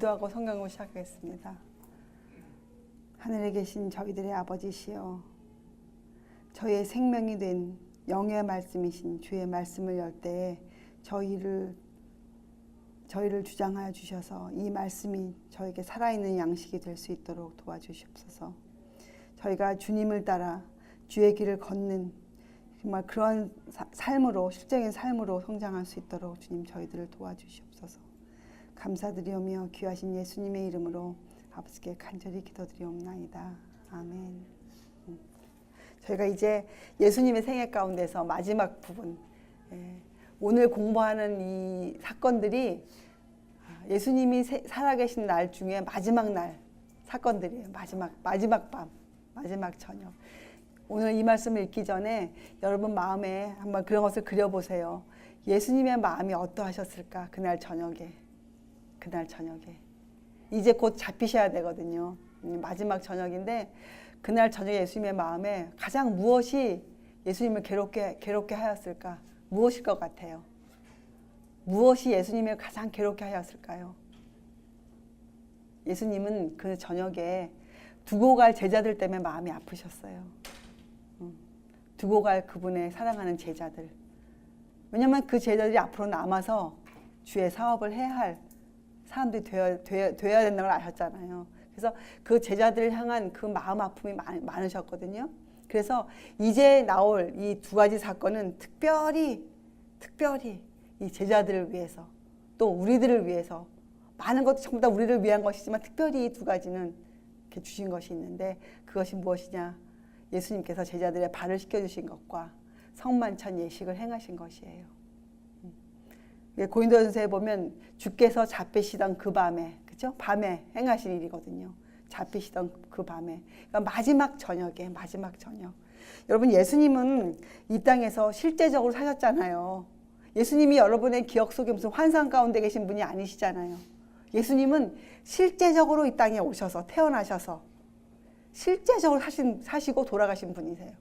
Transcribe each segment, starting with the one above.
기도하고 성경을 시작하겠습니다. 하늘에 계신 저희들의 아버지시여, 저희의 생명이 된 영의 말씀이신 주의 말씀을 열 때에 저희를 주장하여 주셔서 이 말씀이 저에게 살아있는 양식이 될 수 있도록 도와주시옵소서. 저희가 주님을 따라 주의 길을 걷는 정말 그런 삶으로, 실제적인 삶으로 성장할 수 있도록 주님 저희들을 도와주시옵소서. 감사드리오며 귀하신 예수님의 이름으로 아버지께 간절히 기도드리옵나이다. 아멘. 저희가 이제 예수님의 생애 가운데서 마지막 부분, 오늘 공부하는 이 사건들이 예수님이 살아계신 날 중에 마지막 날 사건들이에요. 마지막 밤, 마지막 저녁. 오늘 이 말씀을 읽기 전에 여러분 마음에 한번 그런 것을 그려보세요. 예수님의 마음이 어떠하셨을까? 그날 저녁에. 이제 곧 잡히셔야 되거든요. 마지막 저녁인데 그날 저녁에 예수님의 마음에 가장 무엇이 예수님을 괴롭게 하였을까? 무엇일 것 같아요? 무엇이 예수님을 가장 괴롭게 하였을까요? 예수님은 그 저녁에 두고 갈 제자들 때문에 마음이 아프셨어요. 두고 갈 그분의 사랑하는 제자들. 왜냐하면 그 제자들이 앞으로 남아서 주의 사업을 해야 할 사람들이 되어야 된다는 걸 아셨잖아요. 그래서 그 제자들을 향한 그 마음 아픔이 많으셨거든요. 그래서 이제 나올 이 두 가지 사건은 특별히 이 제자들을 위해서, 또 우리들을 위해서, 많은 것도 전부 다 우리를 위한 것이지만 특별히 이 두 가지는 이렇게 주신 것이 있는데, 그것이 무엇이냐? 예수님께서 제자들의 발을 씻겨주신 것과 성만찬 예식을 행하신 것이에요. 고린도전서에 보면 주께서 잡히시던 그 밤에, 그죠? 밤에 행하신 일이거든요. 잡히시던 그 밤에, 그러니까 마지막 저녁. 여러분, 예수님은 이 땅에서 실제적으로 사셨잖아요. 예수님이 여러분의 기억 속에 무슨 환상 가운데 계신 분이 아니시잖아요. 예수님은 실제적으로 이 땅에 오셔서, 태어나셔서 실제적으로 사시고 돌아가신 분이세요.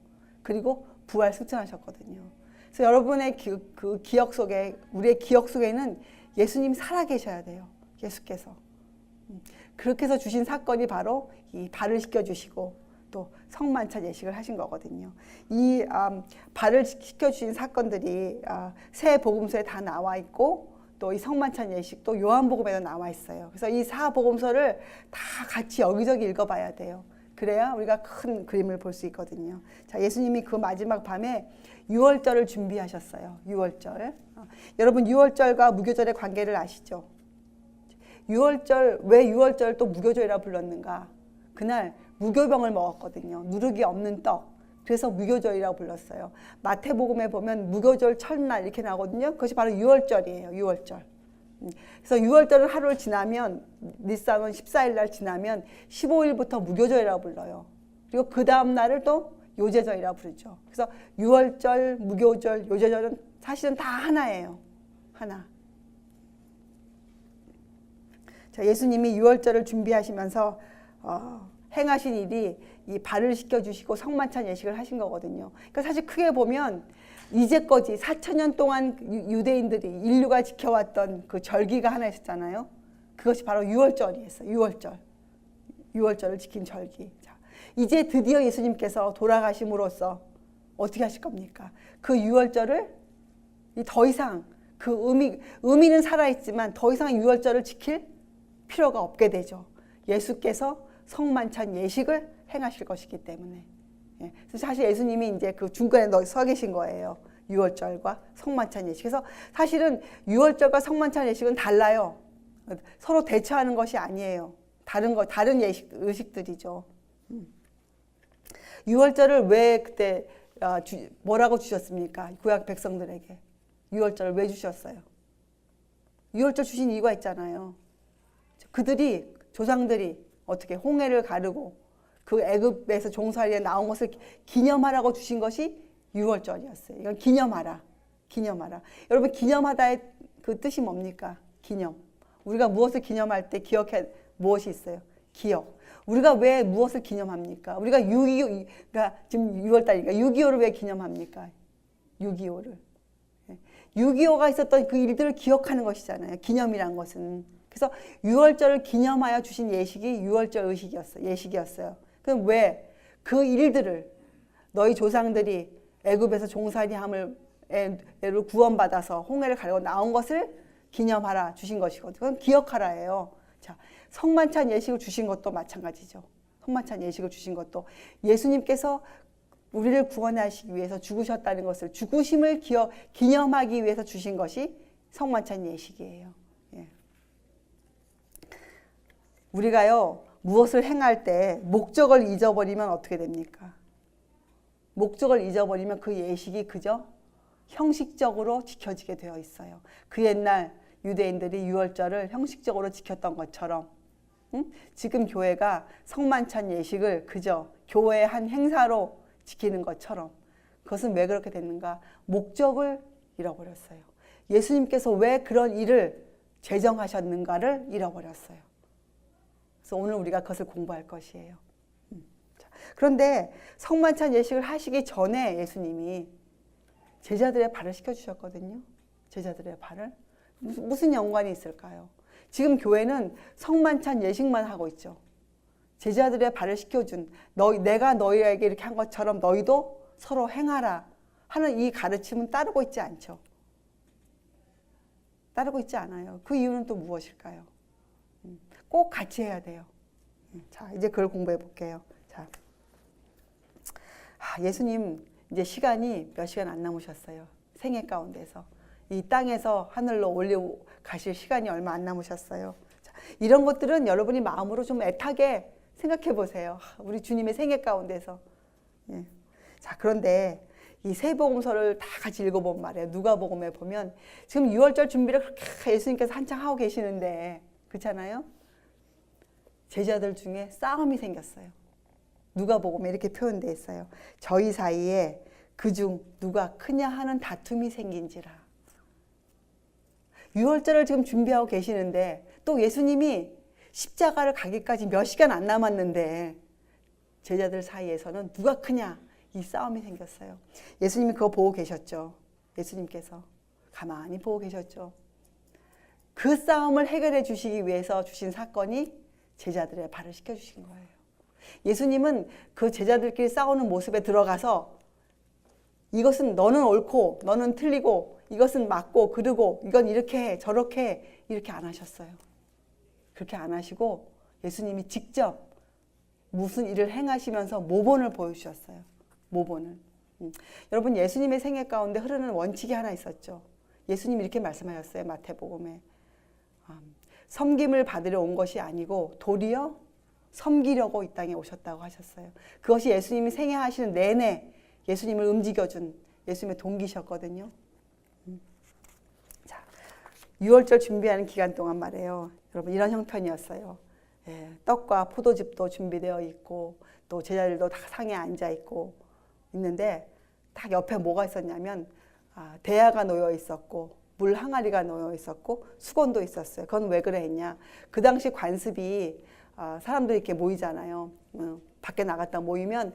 그리고 부활 승천하셨거든요. 그래서 여러분의 그 기억 속에, 우리의 기억 속에는 예수님이 살아계셔야 돼요. 예수께서. 그렇게 해서 주신 사건이 바로 이 발을 씻겨주시고 또 성만찬 예식을 하신 거거든요. 이 발을 씻겨주신 사건들이 새 복음서에 다 나와 있고, 또 이 성만찬 예식도 요한복음에도 나와 있어요. 그래서 이 사복음서를 다 같이 여기저기 읽어봐야 돼요. 그래야 우리가 큰 그림을 볼 수 있거든요. 자, 예수님이 그 마지막 밤에 유월절을 준비하셨어요. 유월절. 여러분, 유월절과 무교절의 관계를 아시죠? 유월절, 왜 유월절 또 무교절이라 불렀는가? 그날 무교병을 먹었거든요. 누룩이 없는 떡. 그래서 무교절이라고 불렀어요. 마태복음에 보면 무교절 첫날 이렇게 나오거든요. 그것이 바로 유월절이에요. 유월절. 그래서 유월절을 하루를 지나면, 니산원 14일 날 지나면 15일부터 무교절이라고 불러요. 그리고 그 다음 날을 또 요제절이라고 부르죠. 그래서 유월절, 무교절, 요제절은 사실은 다 하나예요. 하나. 자, 예수님이 유월절을 준비하시면서 행하신 일이 이 발을 씻겨주시고 성만찬 예식을 하신 거거든요. 그러니까 사실 크게 보면 이제까지 4,000년 동안 유대인들이, 인류가 지켜왔던 그 절기가 하나 있었잖아요. 그것이 바로 유월절이었어요. 유월절을 지킨 절기. 자, 이제 드디어 예수님께서 돌아가심으로써 어떻게 하실 겁니까? 그 유월절을 더 이상 그 의미는 살아있지만 더 이상 유월절을 지킬 필요가 없게 되죠. 예수께서 성만찬 예식을 행하실 것이기 때문에. 그래서 사실 예수님이 이제 그 중간에 서 계신 거예요. 유월절과 성만찬 예식. 그래서 사실은 유월절과 성만찬 예식은 달라요. 서로 대처하는 것이 아니에요. 다른 의식들이죠. 유월절을 왜 그때 뭐라고 주셨습니까? 구약 백성들에게. 유월절을 왜 주셨어요? 유월절 주신 이유가 있잖아요. 조상들이 어떻게 홍해를 가르고 그 애굽에서 종살이에 나온 것을 기념하라고 주신 것이 유월절이었어요. 이건 기념하라. 여러분, 기념하다의 그 뜻이 뭡니까? 기념. 우리가 무엇을 기념할 때 기억해 무엇이 있어요? 기억. 우리가 왜 무엇을 기념합니까? 우리가 6.25, 그러니까 지금 6월달이니까 6.25를 왜 기념합니까? 6.25를. 6.25가 있었던 그 일들을 기억하는 것이잖아요. 기념이란 것은. 그래서 유월절을 기념하여 주신 예식이 유월절 예식이었어요. 그럼 왜? 그 일들을 너희 조상들이 애굽에서 종살이함을 구원받아서 홍해를 가르고 나온 것을 기념하라 주신 것이거든요. 그건 기억하라예요. 자, 성만찬 예식을 주신 것도 마찬가지죠. 성만찬 예식을 주신 것도 예수님께서 우리를 구원하시기 위해서 죽으셨다는 것을 죽으심을 기념하기 위해서 주신 것이 성만찬 예식이에요. 예. 우리가요 무엇을 행할 때 목적을 잊어버리면 어떻게 됩니까? 목적을 잊어버리면 그 예식이 그저 형식적으로 지켜지게 되어 있어요. 그 옛날 유대인들이 유월절을 형식적으로 지켰던 것처럼 지금 교회가 성만찬 예식을 그저 교회의 한 행사로 지키는 것처럼 그것은 왜 그렇게 됐는가? 목적을 잃어버렸어요. 예수님께서 왜 그런 일을 제정하셨는가를 잃어버렸어요. 그래서 오늘 우리가 그것을 공부할 것이에요. 그런데 성만찬 예식을 하시기 전에 예수님이 제자들의 발을 씻겨주셨거든요. 제자들의 발을. 무슨 연관이 있을까요? 지금 교회는 성만찬 예식만 하고 있죠. 제자들의 발을 씻겨준 내가 너희에게 이렇게 한 것처럼 너희도 서로 행하라 하는 이 가르침은 따르고 있지 않죠. 따르고 있지 않아요. 그 이유는 또 무엇일까요? 꼭 같이 해야 돼요. 자, 이제 그걸 공부해 볼게요. 자, 예수님 이제 시간이 몇 시간 안 남으셨어요. 생애 가운데서 이 땅에서 하늘로 올리고 가실 시간이 얼마 안 남으셨어요. 자, 이런 것들은 여러분이 마음으로 좀 애타게 생각해 보세요. 우리 주님의 생애 가운데서. 예. 자, 그런데 이 세 복음서를 다 같이 읽어보면 말이에요. 누가복음에 보면 지금 유월절 준비를 그렇게 예수님께서 한창 하고 계시는데 그렇잖아요. 제자들 중에 싸움이 생겼어요. 누가복음에 이렇게 표현되어 있어요. 저희 사이에 그중 누가 크냐 하는 다툼이 생긴지라. 유월절을 지금 준비하고 계시는데 또 예수님이 십자가를 가기까지 몇 시간 안 남았는데 제자들 사이에서는 누가 크냐 이 싸움이 생겼어요. 예수님이 그거 보고 계셨죠. 예수님께서 가만히 보고 계셨죠. 그 싸움을 해결해 주시기 위해서 주신 사건이 제자들의 발을 씻겨주신 거예요. 예수님은 그 제자들끼리 싸우는 모습에 들어가서 이것은 너는 옳고 너는 틀리고 이것은 맞고 그르고 이건 이렇게 해 저렇게 해 이렇게 안 하셨어요. 그렇게 안 하시고 예수님이 직접 무슨 일을 행하시면서 모본을 보여주셨어요. 모본을. 여러분 예수님의 생애 가운데 흐르는 원칙이 하나 있었죠. 예수님이 이렇게 말씀하셨어요. 마태복음에. 섬김을 받으려 온 것이 아니고 도리어 섬기려고 이 땅에 오셨다고 하셨어요. 그것이 예수님이 생애하시는 내내 예수님을 움직여준 예수님의 동기셨거든요. 자, 6월절 준비하는 기간 동안 말이에요. 여러분 이런 형편이었어요. 예, 떡과 포도즙도 준비되어 있고 또 제자들도 다 상에 앉아 있는데 딱 옆에 뭐가 있었냐면 대야가 놓여 있었고 물 항아리가 놓여 있었고 수건도 있었어요. 그건 왜 그래 했냐? 그 당시 관습이 사람들이 이렇게 모이잖아요. 밖에 나갔다 모이면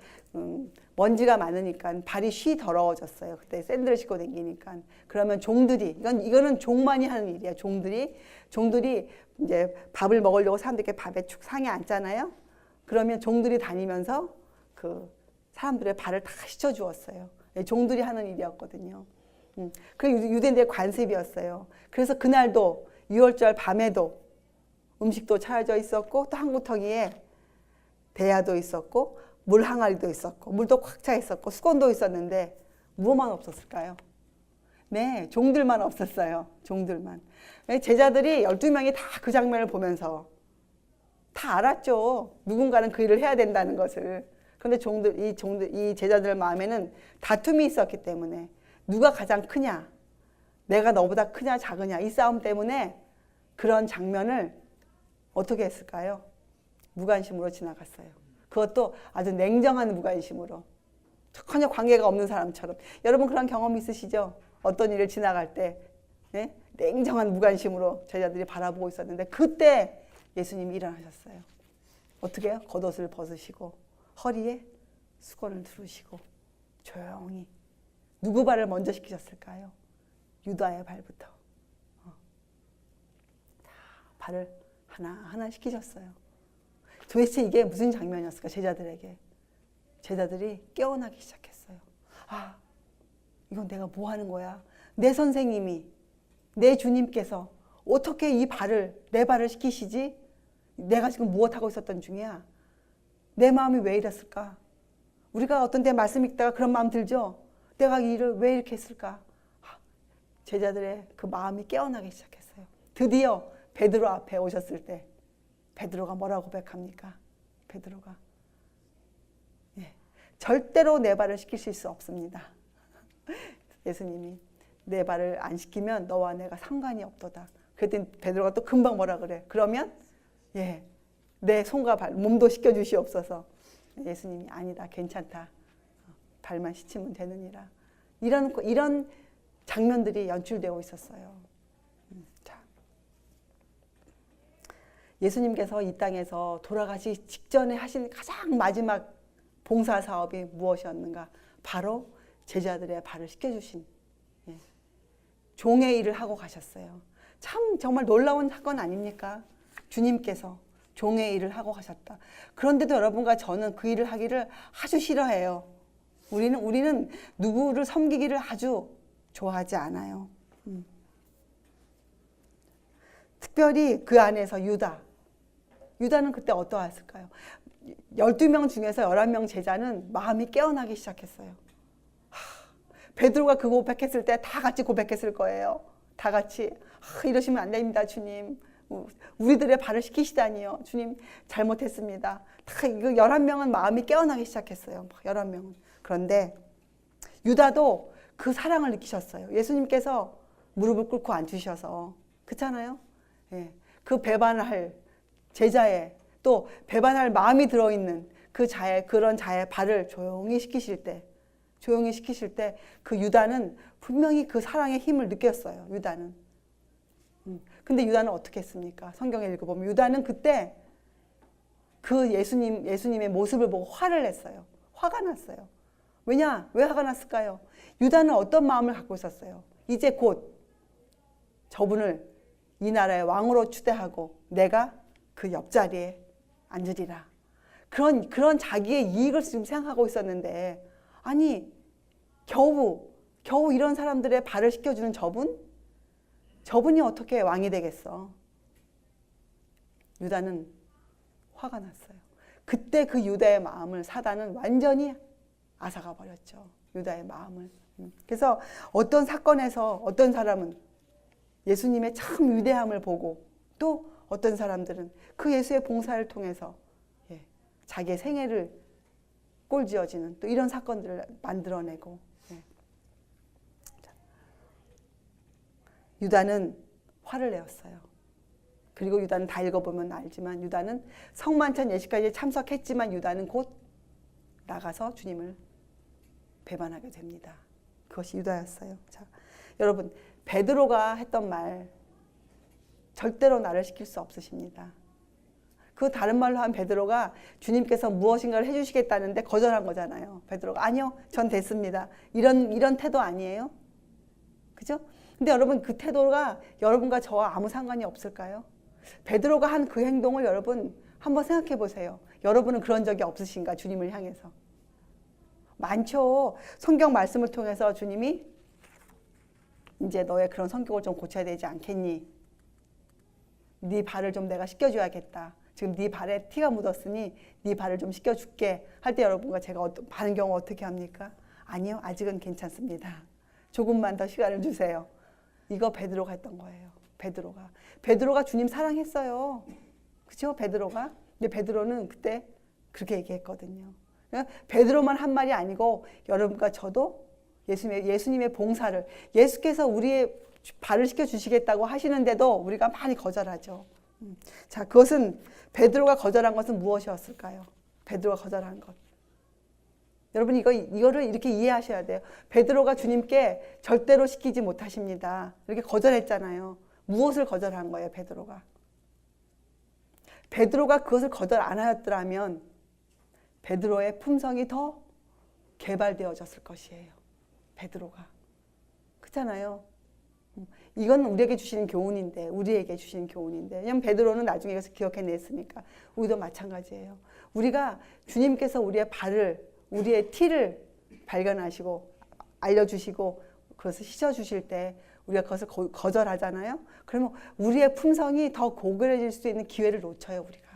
먼지가 많으니까 발이 쉬 더러워졌어요. 그때 샌들을 신고 다니니까. 그러면 종들이 이거는 종만이 하는 일이야. 종들이 이제 밥을 먹으려고 사람들 이렇게 밥에 축 상에 앉잖아요. 그러면 종들이 다니면서 그 사람들의 발을 다 씻어 주었어요. 종들이 하는 일이었거든요. 그 유대인들의 관습이었어요. 그래서 그날도 6월절 밤에도 음식도 차려져 있었고 또 한구덩이에 대야도 있었고 물 항아리도 있었고 물도 꽉 차 있었고 수건도 있었는데 무엇만 없었을까요? 네, 종들만 없었어요. 종들만. 제자들이 12명이 다 그 장면을 보면서 다 알았죠. 누군가는 그 일을 해야 된다는 것을. 그런데 이 제자들 마음에는 다툼이 있었기 때문에 누가 가장 크냐, 내가 너보다 크냐 작으냐 이 싸움 때문에 그런 장면을 어떻게 했을까요? 무관심으로 지나갔어요. 그것도 아주 냉정한 무관심으로 전혀 관계가 없는 사람처럼. 여러분 그런 경험 있으시죠? 어떤 일을 지나갈 때 냉정한 무관심으로 제자들이 바라보고 있었는데 그때 예수님이 일어나셨어요. 어떻게 해요? 겉옷을 벗으시고 허리에 수건을 두르시고 조용히. 누구 발을 먼저 씻기셨을까요? 유다의 발부터. 발을 하나하나 씻기셨어요. 도대체 이게 무슨 장면이었을까? 제자들에게. 제자들이 깨어나기 시작했어요. 아, 이건 내가 뭐 하는 거야? 내 선생님이, 내 주님께서 어떻게 내 발을 씻기시지? 내가 지금 무엇하고 있었던 중이야? 내 마음이 왜 이랬을까? 우리가 어떤 때 말씀 읽다가 그런 마음 들죠? 내가 이 일을 왜 이렇게 했을까? 제자들의 그 마음이 깨어나기 시작했어요. 드디어 베드로 앞에 오셨을 때 베드로가 뭐라고 고백합니까? 베드로가 절대로 내 발을 씻기실 수 없습니다. 예수님이 내 발을 안 씻기면 너와 내가 상관이 없도다. 그랬더니 베드로가 또 금방 뭐라 그래? 그러면 내 손과 발, 몸도 씻겨주시옵소서. 예수님이 아니다, 괜찮다. 발만 씻으면 되느니라. 이런 장면들이 연출되고 있었어요. 자, 예수님께서 이 땅에서 돌아가시 직전에 하신 가장 마지막 봉사 사업이 무엇이었는가? 바로 제자들의 발을 씻겨주신 종의 일을 하고 가셨어요. 참 정말 놀라운 사건 아닙니까? 주님께서 종의 일을 하고 가셨다. 그런데도 여러분과 저는 그 일을 하기를 아주 싫어해요. 우리는 누구를 섬기기를 아주 좋아하지 않아요. 특별히 그 안에서 유다는 그때 어떠했을까요? 12명 중에서 11명 제자는 마음이 깨어나기 시작했어요. 베드로가 그 고백했을 때 다 같이 고백했을 거예요. 다 같이 이러시면 안 됩니다, 주님. 우리들의 발을 씻기시다니요. 주님, 잘못했습니다. 다 이거 11명은 마음이 깨어나기 시작했어요. 11명은. 그런데 유다도 그 사랑을 느끼셨어요. 예수님께서 무릎을 꿇고 앉으셔서. 그렇잖아요? 그 배반할 제자의 또 배반할 마음이 들어있는 그런 자의 발을 조용히 시키실 때 그 유다는 분명히 그 사랑의 힘을 느꼈어요. 유다는. 근데 유다는 어떻게 했습니까? 성경에 읽어보면 유다는 그때 그 예수님의 모습을 보고 화를 냈어요. 화가 났어요. 왜 화가 났을까요? 유다는 어떤 마음을 갖고 있었어요? 이제 곧 저분을 이 나라의 왕으로 추대하고 내가 그 옆자리에 앉으리라. 그런 자기의 이익을 지금 생각하고 있었는데, 아니, 겨우 이런 사람들의 발을 씻겨주는 저분이 어떻게 왕이 되겠어? 유다는 화가 났어요. 그때 그 유다의 마음을 사단은 완전히 앗아가 버렸죠. 유다의 마음을. 그래서 어떤 사건에서 어떤 사람은 예수님의 참 위대함을 보고 또 어떤 사람들은 그 예수의 봉사를 통해서 자기의 생애를 꼴지어지는 또 이런 사건들을 만들어내고, 유다는 화를 내었어요. 그리고 유다는 다 읽어보면 알지만 유다는 성만찬 예식까지 참석했지만 유다는 곧 나가서 주님을 배반하게 됩니다. 그것이 유다였어요. 자, 여러분, 베드로가 했던 말 절대로 나를 시킬 수 없으십니다. 그 다른 말로 한 베드로가 주님께서 무엇인가를 해주시겠다는데 거절한 거잖아요. 베드로가 아니요, 전 됐습니다. 이런 태도 아니에요? 그죠? 근데 여러분, 그 태도가 여러분과 저와 아무 상관이 없을까요? 베드로가 한 그 행동을 여러분 한번 생각해 보세요. 여러분은 그런 적이 없으신가? 주님을 향해서. 많죠. 성경 말씀을 통해서 주님이 이제 너의 그런 성격을 좀 고쳐야 되지 않겠니? 네 발을 좀 내가 씻겨줘야겠다. 지금 네 발에 티가 묻었으니 네 발을 좀 씻겨줄게 할 때 여러분과 제가 하는 경우 어떻게 합니까? 아니요, 아직은 괜찮습니다. 조금만 더 시간을 주세요. 이거 베드로가 했던 거예요. 베드로가 주님 사랑했어요. 그렇죠? 베드로가. 근데 베드로는 그때 그렇게 얘기했거든요. 베드로만 한 말이 아니고 여러분과 저도 예수님의 봉사를, 예수께서 우리의 발을 씻겨주시겠다고 하시는데도 우리가 많이 거절하죠. 자, 그것은 베드로가 거절한 것은 무엇이었을까요? 베드로가 거절한 것. 여러분, 이거를 이렇게 이해하셔야 돼요. 베드로가 주님께 절대로 시키지 못하십니다. 이렇게 거절했잖아요. 무엇을 거절한 거예요, 베드로가? 베드로가 그것을 거절 안 하였더라면 베드로의 품성이 더 개발되어졌을 것이에요. 베드로가. 그렇잖아요. 이건 우리에게 주시는 교훈인데, 우리에게 주시는 교훈인데. 왜냐면 베드로는 나중에 가서 기억해냈으니까 우리도 마찬가지예요. 우리가 주님께서 우리의 발을, 우리의 티를 발견하시고 알려주시고 그것을 씻어주실 때 우리가 그것을 거절하잖아요. 그러면 우리의 품성이 더 고결해질 수 있는 기회를 놓쳐요, 우리가.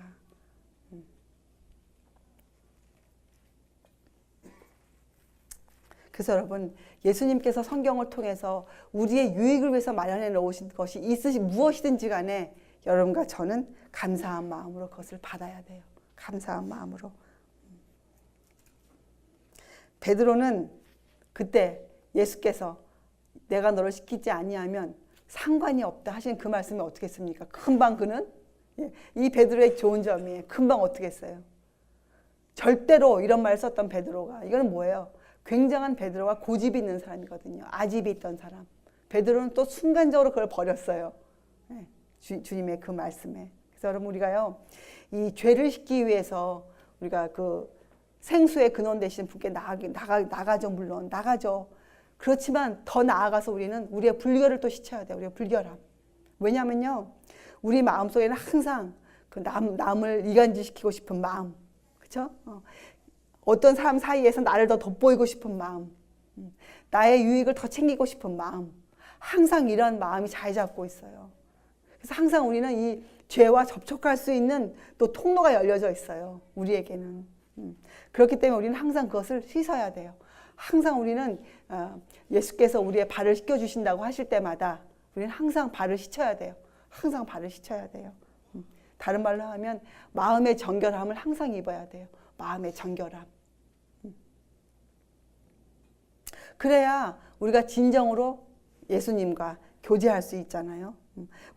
그래서 여러분, 예수님께서 성경을 통해서 우리의 유익을 위해서 마련해 놓으신 것이 있으시 무엇이든지 간에 여러분과 저는 감사한 마음으로 그것을 받아야 돼요. 감사한 마음으로. 베드로는 그때 예수께서 내가 너를 시키지 아니하면 상관이 없다 하신 그 말씀이 어떻게 했습니까? 금방 그는 이 베드로의 좋은 점이에요. 금방 어떻게 했어요? 절대로 이런 말을 썼던 베드로가, 이거는 뭐예요? 굉장한 베드로가 고집이 있는 사람이거든요. 아집이 있던 사람. 베드로는 또 순간적으로 그걸 버렸어요. 주님의 그 말씀에. 그래서 여러분, 우리가요, 이 죄를 씻기 위해서 우리가 그 생수의 근원 되시는 분께 나가죠. 물론 나가죠. 그렇지만 더 나아가서 우리는 우리의 불결을 또 씻어야 돼요. 우리의 불결함. 왜냐하면요, 우리 마음속에는 항상 그 남을 이간질시키고 싶은 마음, 그렇죠? 어떤 사람 사이에서 나를 더 돋보이고 싶은 마음, 나의 유익을 더 챙기고 싶은 마음, 항상 이런 마음이 자리 잡고 있어요. 그래서 항상 우리는 이 죄와 접촉할 수 있는 또 통로가 열려져 있어요. 우리에게는. 그렇기 때문에 우리는 항상 그것을 씻어야 돼요. 항상 우리는 예수께서 우리의 발을 씻겨주신다고 하실 때마다 우리는 항상 발을 씻어야 돼요. 항상 발을 씻어야 돼요. 다른 말로 하면 마음의 정결함을 항상 입어야 돼요. 마음의 정결함. 그래야 우리가 진정으로 예수님과 교제할 수 있잖아요.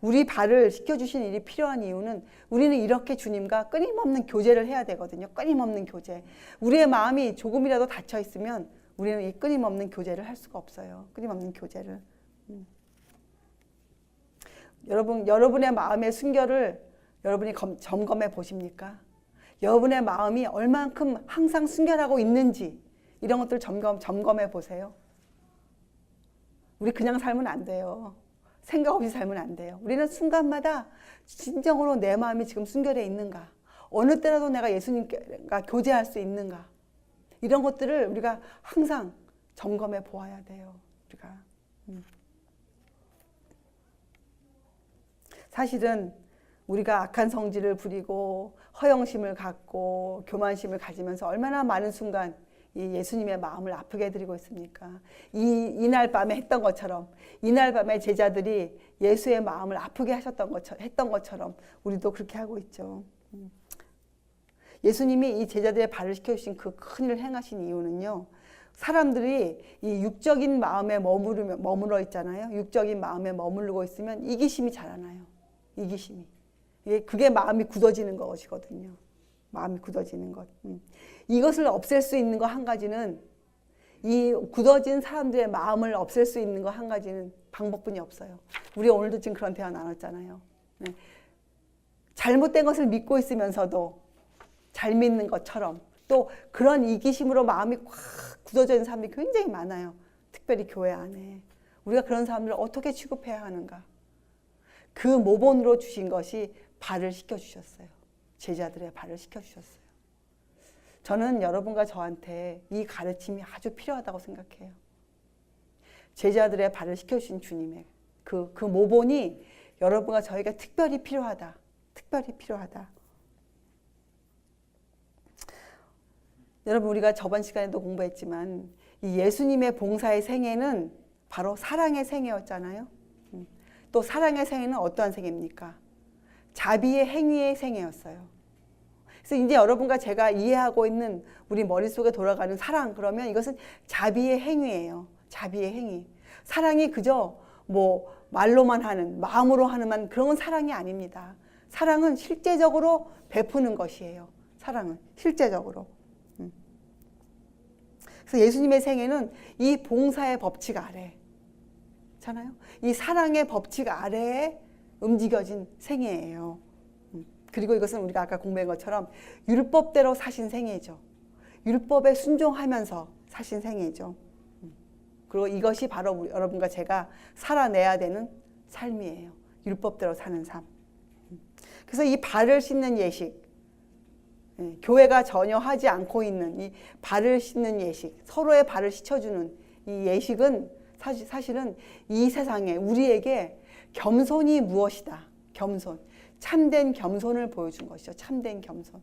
우리 발을 씻겨주신 일이 필요한 이유는 우리는 이렇게 주님과 끊임없는 교제를 해야 되거든요. 끊임없는 교제. 우리의 마음이 조금이라도 닫혀 있으면 우리는 이 끊임없는 교제를 할 수가 없어요. 끊임없는 교제를. 여러분의 마음의 순결을 여러분이 점검해 보십니까? 여러분의 마음이 얼만큼 항상 순결하고 있는지 이런 것들 점검해 보세요. 우리 그냥 살면 안 돼요. 생각 없이 살면 안 돼요. 우리는 순간마다 진정으로 내 마음이 지금 순결해 있는가? 어느 때라도 내가 예수님과 교제할 수 있는가? 이런 것들을 우리가 항상 점검해 보아야 돼요. 우리가. 사실은 우리가 악한 성질을 부리고 허영심을 갖고 교만심을 가지면서 얼마나 많은 순간 이 예수님의 마음을 아프게 해드리고 있습니까? 이날 밤에 했던 것처럼, 이날 밤에 제자들이 예수의 마음을 아프게 했던 것처럼 우리도 그렇게 하고 있죠. 예수님이 이 제자들의 발을 씻겨주신 그 큰 일을 행하신 이유는요, 사람들이 이 육적인 마음에 머물러 있잖아요. 육적인 마음에 머무르고 있으면 이기심이 자라나요. 이기심이. 그게 마음이 굳어지는 것이거든요. 마음이 굳어지는 것. 이것을 없앨 수 있는 거 한 가지는, 이 굳어진 사람들의 마음을 없앨 수 있는 거 한 가지는 방법뿐이 없어요. 우리 오늘도 지금 그런 대화 나눴잖아요. 잘못된 것을 믿고 있으면서도 잘 믿는 것처럼, 또 그런 이기심으로 마음이 꽉 굳어져 있는 사람들이 굉장히 많아요. 특별히 교회 안에. 우리가 그런 사람들을 어떻게 취급해야 하는가? 그 모본으로 주신 것이 발을 씻겨주셨어요. 제자들의 발을 씻겨주셨어요. 저는 여러분과 저한테 이 가르침이 아주 필요하다고 생각해요. 제자들의 발을 씻겨주신 주님의 그 모본이 여러분과 저희가 특별히 필요하다. 특별히 필요하다. 여러분, 우리가 저번 시간에도 공부했지만 이 예수님의 봉사의 생애는 바로 사랑의 생애였잖아요. 또 사랑의 생애는 어떠한 생애입니까? 자비의 행위의 생애였어요. 그래서 이제 여러분과 제가 이해하고 있는 우리 머릿속에 돌아가는 사랑, 그러면 이것은 자비의 행위예요. 자비의 행위. 사랑이 그저 뭐 말로만 하는, 마음으로 하는 그런 사랑이 아닙니다. 사랑은 실제적으로 베푸는 것이에요. 사랑은 실제적으로. 그래서 예수님의 생애는 이 봉사의 법칙 아래, 잖아요. 이 사랑의 법칙 아래에 움직여진 생애예요. 그리고 이것은 우리가 아까 공부한 것처럼 율법대로 사신 생애죠. 율법에 순종하면서 사신 생애죠. 그리고 이것이 바로 여러분과 제가 살아내야 되는 삶이에요. 율법대로 사는 삶. 그래서 이 발을 씻는 예식, 교회가 전혀 하지 않고 있는 이 발을 씻는 예식, 서로의 발을 씻어주는 이 예식은 사실은 이 세상에 우리에게 겸손이 무엇이다. 겸손. 참된 겸손을 보여준 것이죠. 참된 겸손.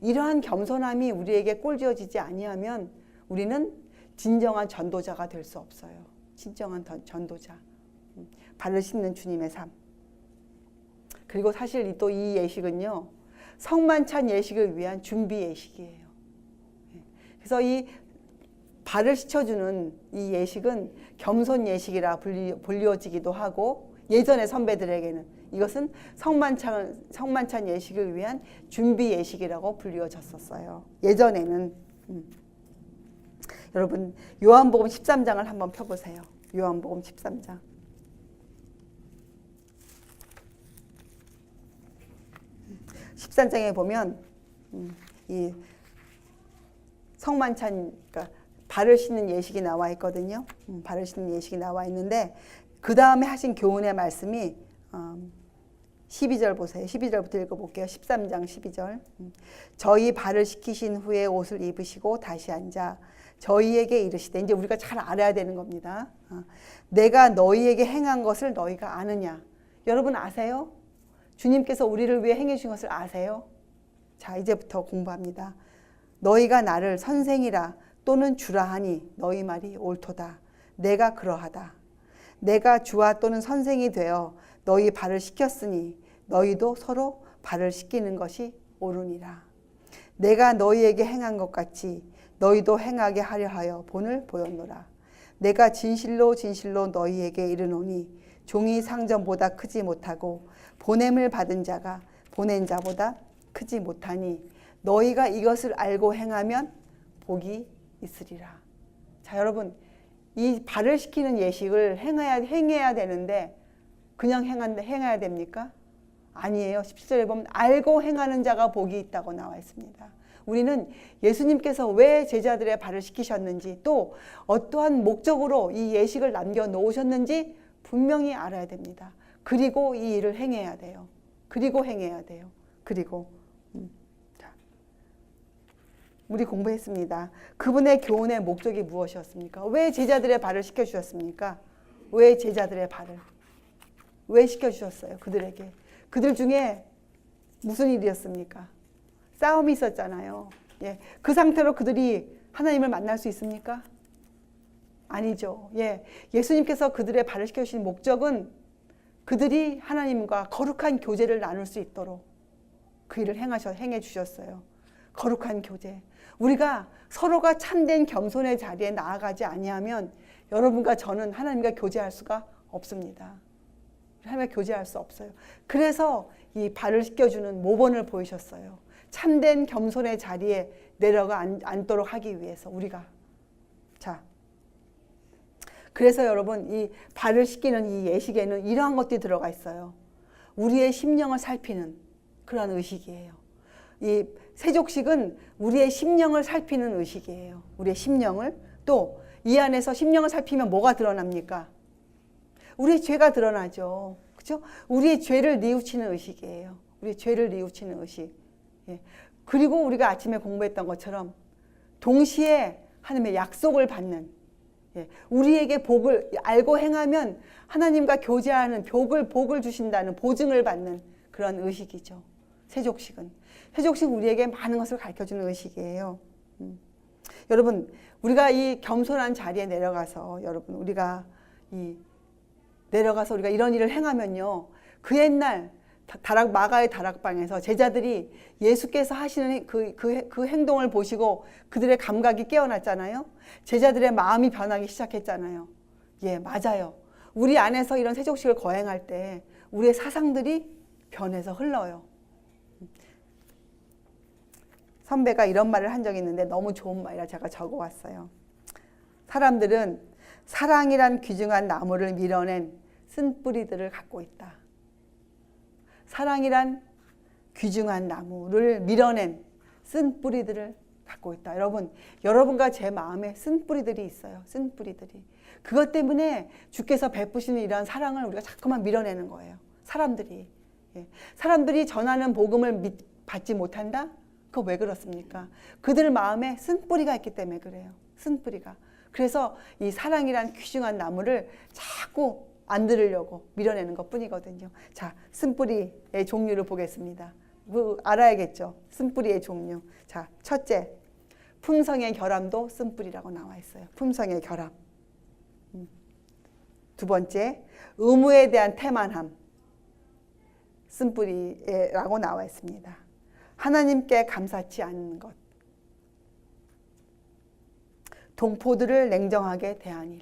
이러한 겸손함이 우리에게 꼴지어지지 아니하면 우리는 진정한 전도자가 될 수 없어요. 진정한 전도자. 발을 씻는 주님의 삶. 그리고 사실 또 이 예식은요, 성만찬 예식을 위한 준비 예식이에요. 그래서 이 발을 씻어주는 이 예식은 겸손 예식이라 불리워지기도 하고, 예전의 선배들에게는 이것은 성만찬 예식을 위한 준비 예식이라고 불리워졌었어요. 예전에는. 여러분 요한복음 13장을 한번 펴보세요. 요한복음 13장. (13장에) 보면 이 성만찬, 그러니까 발을 씻는 예식이 나와 있거든요. 발을 씻는 예식이 나와 있는데 그 다음에 하신 교훈의 말씀이 12절 보세요. 12절부터 읽어볼게요. 13장 12절. 저희 발을 씻기신 후에 옷을 입으시고 다시 앉아 저희에게 이르시되, 이제 우리가 잘 알아야 되는 겁니다. 내가 너희에게 행한 것을 너희가 아느냐. 여러분 아세요? 주님께서 우리를 위해 행해 주신 것을 아세요? 자, 이제부터 공부합니다. 너희가 나를 선생이라 또는 주라 하니 너희 말이 옳도다. 내가 그러하다. 내가 주와 또는 선생이 되어 너희 발을 씻겼으니 너희도 서로 발을 씻기는 것이 옳으니라. 내가 너희에게 행한 것 같이 너희도 행하게 하려 하여 본을 보였노라. 내가 진실로 진실로 너희에게 이르노니 종이 상전보다 크지 못하고 보냄을 받은 자가 보낸 자보다 크지 못하니 너희가 이것을 알고 행하면 복이 있으리라. 자, 여러분 이 발을 씻기는 예식을 행해야 되는데 그냥 행해야 됩니까? 아니에요. 17절에 보면 알고 행하는 자가 복이 있다고 나와 있습니다. 우리는 예수님께서 왜 제자들의 발을 씻기셨는지, 또 어떠한 목적으로 이 예식을 남겨놓으셨는지 분명히 알아야 됩니다. 그리고 이 일을 행해야 돼요. 그리고 자, 우리 공부했습니다. 그분의 교훈의 목적이 무엇이었습니까? 왜 제자들의 발을 씻겨주셨습니까? 왜 제자들의 발을? 왜 씻겨주셨어요? 그들에게. 그들 중에 무슨 일이었습니까? 싸움이 있었잖아요. 예, 그 상태로 그들이 하나님을 만날 수 있습니까? 아니죠. 예, 예수님께서 그들의 발을 씻겨주신 목적은 그들이 하나님과 거룩한 교제를 나눌 수 있도록 그 일을 행해 주셨어요. 거룩한 교제. 우리가 서로가 참된 겸손의 자리에 나아가지 아니하면 여러분과 저는 하나님과 교제할 수가 없습니다. 하나님과 교제할 수 없어요. 그래서 이 발을 씻겨주는 모본을 보이셨어요. 참된 겸손의 자리에 내려가 앉도록 하기 위해서 우리가. 자, 그래서 여러분 이 발을 씻기는 이 예식에는 이러한 것들이 들어가 있어요. 우리의 심령을 살피는 그런 의식이에요. 이 세족식은 우리의 심령을 살피는 의식이에요. 우리의 심령을. 또 이 안에서 심령을 살피면 뭐가 드러납니까? 우리의 죄가 드러나죠. 그렇죠? 우리의 죄를 뉘우치는 의식이에요. 우리의 죄를 뉘우치는 의식. 예. 그리고 우리가 아침에 공부했던 것처럼 동시에 하나님의 약속을 받는, 예. 우리에게 복을 알고 행하면 하나님과 교제하는 복을 주신다는 보증을 받는 그런 의식이죠. 세족식은. 세족식은 우리에게 많은 것을 가르쳐주는 의식이에요. 여러분 우리가 이 겸손한 자리에 내려가서 우리가 이런 일을 행하면요, 그 옛날 마가의 다락방에서 제자들이 예수께서 하시는 그 행동을 보시고 그들의 감각이 깨어났잖아요. 제자들의 마음이 변하기 시작했잖아요. 예, 맞아요. 우리 안에서 이런 세족식을 거행할 때 우리의 사상들이 변해서 흘러요. 선배가 이런 말을 한 적이 있는데 너무 좋은 말이라 제가 적어왔어요. 사람들은 사랑이란 귀중한 나무를 밀어낸 쓴뿌리들을 갖고 있다. 사랑이란 귀중한 나무를 밀어낸 쓴뿌리들을 갖고 있다. 여러분, 여러분과 제 마음에 쓴뿌리들이 있어요. 쓴뿌리들이. 그것 때문에 주께서 베푸시는 이러한 사랑을 우리가 자꾸만 밀어내는 거예요. 사람들이. 예. 사람들이 전하는 복음을 받지 못한다? 그거 왜 그렇습니까? 그들 마음에 쓴뿌리가 있기 때문에 그래요. 쓴뿌리가. 그래서 이 사랑이란 귀중한 나무를 자꾸 안 들으려고 밀어내는 것 뿐이거든요. 자, 쓴뿌리의 종류를 보겠습니다. 알아야겠죠. 쓴뿌리의 종류. 자, 첫째, 품성의 결함도 쓴뿌리라고 나와 있어요. 품성의 결함. 두 번째, 의무에 대한 태만함. 쓴뿌리라고 나와 있습니다. 하나님께 감사치 않는 것. 동포들을 냉정하게 대한 일.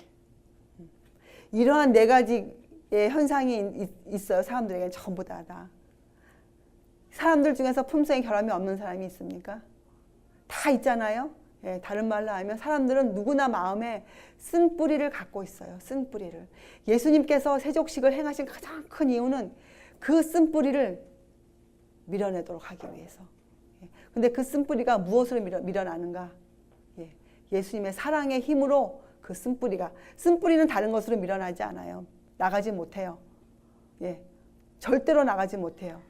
이러한 네 가지의 현상이 있어요. 사람들에게 전부 다. 사람들 중에서 품성의 결함이 없는 사람이 있습니까? 다 있잖아요. 예, 다른 말로 하면 사람들은 누구나 마음에 쓴뿌리를 갖고 있어요. 쓴뿌리를. 예수님께서 세족식을 행하신 가장 큰 이유는 그 쓴뿌리를 밀어내도록 하기 위해서. 근데 그 쓴뿌리가 무엇으로 밀어나는가? 예수님의 사랑의 힘으로 그 쓴뿌리는 다른 것으로 밀어나지 않아요. 나가지 못해요. 예, 절대로 나가지 못해요.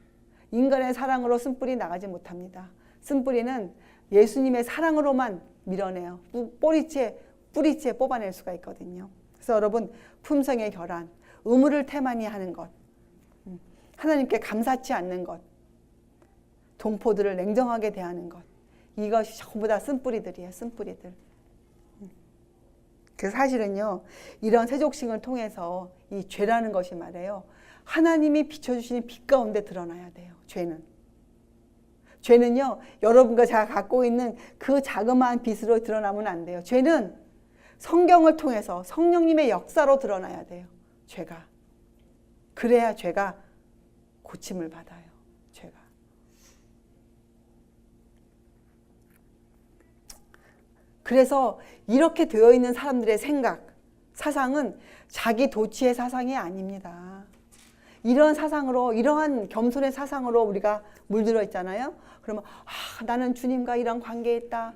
인간의 사랑으로 쓴뿌리 나가지 못합니다. 쓴뿌리는 예수님의 사랑으로만 밀어내요. 뿌리채 뽑아낼 수가 있거든요. 그래서 여러분, 품성의 결함, 의무를 태만히 하는 것, 하나님께 감사치 않는 것, 동포들을 냉정하게 대하는 것, 이것이 전부 다 쓴뿌리들이에요. 쓴뿌리들. 그래서 사실은요, 이런 세족식을 통해서 이 죄라는 것이 말이에요, 하나님이 비춰주시는 빛 가운데 드러나야 돼요. 죄는요, 여러분과 제가 갖고 있는 그 자그마한 빛으로 드러나면 안 돼요. 죄는 성경을 통해서 성령님의 역사로 드러나야 돼요. 죄가. 그래야 죄가 고침을 받아요. 죄가. 그래서 이렇게 되어 있는 사람들의 생각, 사상은 자기 도취의 사상이 아닙니다. 이러한 사상으로, 이러한 겸손의 사상으로 우리가 물들어 있잖아요. 그러면 나는 주님과 이런 관계에 있다.